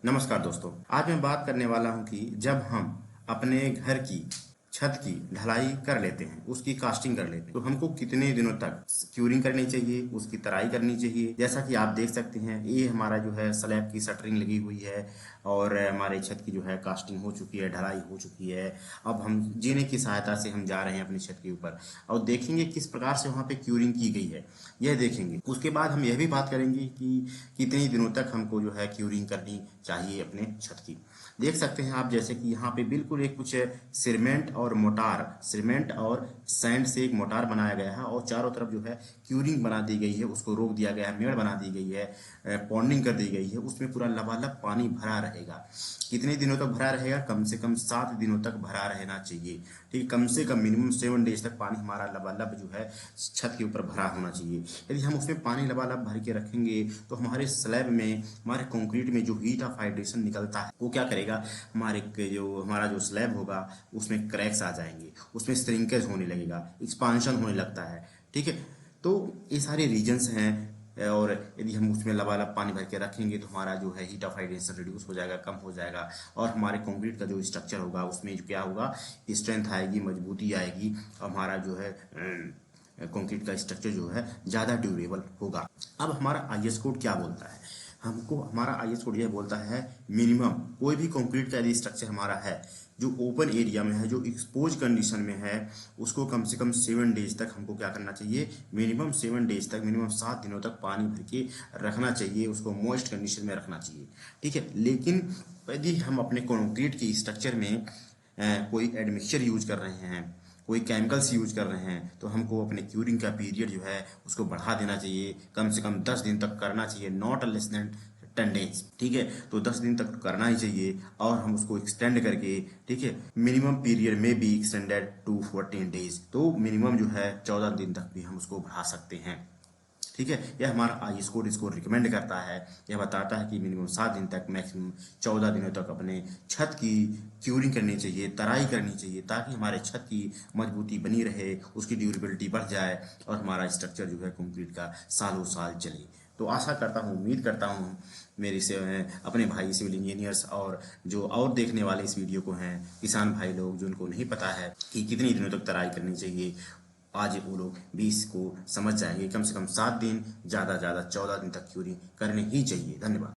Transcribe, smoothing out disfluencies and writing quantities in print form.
नमस्कार दोस्तों। आज मैं बात करने वाला हूं कि जब हम अपने घर की छत की ढलाई कर लेते हैं, उसकी कास्टिंग कर लेते हैं, तो हमको कितने दिनों तक क्यूरिंग करनी चाहिए, उसकी तराई करनी चाहिए। जैसा कि आप देख सकते हैं, ये हमारा जो है स्लैब की शटरिंग लगी हुई है और हमारे छत की जो है कास्टिंग हो चुकी है, ढलाई हो चुकी है। अब हम जीने की सहायता से हम जा रहे हैं अपनी छत के ऊपर और देखेंगे किस प्रकार से वहाँ पे क्यूरिंग की गई है, यह देखेंगे। उसके बाद हम यह भी बात करेंगे कि कितनी दिनों तक हमको जो है क्यूरिंग करनी चाहिए अपने छत की। देख सकते हैं आप, जैसे कि यहाँ पे बिल्कुल एक कुछ सीमेंट और सैंड से एक मोटार बनाया गया है और चारों तरफ जो है क्यूरिंग बना दी गई है, उसको रोक दिया गया है, मेड़ बना दी गई है, पॉन्डिंग कर दी गई है। उसमें पूरा लबालब पानी भरा रहेगा। कितने दिनों तक भरा रहेगा? कम से कम 7 दिनों तक भरा रहना चाहिए। ठीक है, कम से कम मिनिमम 7 डेज तक पानी हमारा लबालब जो है छत के ऊपर भरा होना चाहिए। यदि हम उसमें पानी लबालब भर के रखेंगे तो हमारे स्लैब में, हमारे कंक्रीट में जो हीट ऑफ हाइड्रेशन निकलता है वो क्या करेगा, हमारा जो स्लैब होगा उसमें क्रैक्स आ जाएंगे, उसमें श्रिंकेज होने लगेगा, एक्सपांशन होने लगता है। ठीक है, तो ये सारे रीजन्स हैं। और यदि हम उसमें लबालब पानी भर के रखेंगे तो हमारा जो है हीट ऑफ हाइड्रेशन रिड्यूस हो जाएगा, कम हो जाएगा और हमारे कंक्रीट का जो स्ट्रक्चर होगा उसमें क्या होगा, स्ट्रेंथ आएगी, मजबूती आएगी और हमारा जो है कंक्रीट का स्ट्रक्चर जो है ज़्यादा ड्यूरेबल होगा। अब हमारा आईएस कोड क्या बोलता है? हमको हमारा आईएस कोड यह बोलता है, मिनिमम कोई भी कंक्रीट का यदि स्ट्रक्चर हमारा है जो ओपन एरिया में है, जो एक्सपोज कंडीशन में है, उसको कम से कम 7 डेज तक हमको क्या करना चाहिए, मिनिमम 7 डेज तक, मिनिमम 7 दिनों तक पानी भर के रखना चाहिए, उसको मॉइस्ट कंडीशन में रखना चाहिए। ठीक है, लेकिन यदि हम अपने कंक्रीट के स्ट्रक्चर में कोई एडमिक्सचर यूज कर रहे हैं, कोई केमिकल्स यूज कर रहे हैं, तो हमको अपने क्यूरिंग का पीरियड जो है उसको बढ़ा देना चाहिए। कम से कम 10 दिन तक करना चाहिए, नॉट लेस देन 10 डेज। ठीक है, तो 10 दिन तक करना ही चाहिए और हम उसको एक्सटेंड करके, ठीक है, मिनिमम पीरियड में भी एक्सटेंडेड टू 14 डेज, तो मिनिमम जो है 14 दिन तक भी हम उसको बढ़ा सकते हैं। ठीक है, यह हमारा आईएस कोड इसको रिकमेंड करता है। यह बताता है कि मिनिमम 7 दिन तक, मैक्सिमम 14 दिनों तक अपने छत की क्यूरिंग करनी चाहिए, तराई करनी चाहिए, ताकि हमारे छत की मजबूती बनी रहे, उसकी ड्यूरेबिलिटी बढ़ जाए और हमारा स्ट्रक्चर जो है कंक्रीट का सालों साल चले। तो आशा करता हूँ, उम्मीद करता हूँ मेरे से अपने भाई सिविल इंजीनियर्स और जो और देखने वाले इस वीडियो को हैं, किसान भाई लोग जिनको नहीं पता है कि कितनी दिनों तक तराई करनी चाहिए, आज वो लोग भी इसको समझ जाएंगे। कम से कम 7 दिन, ज़्यादा 14 दिन तक क्यूरिंग करनी ही चाहिए। धन्यवाद।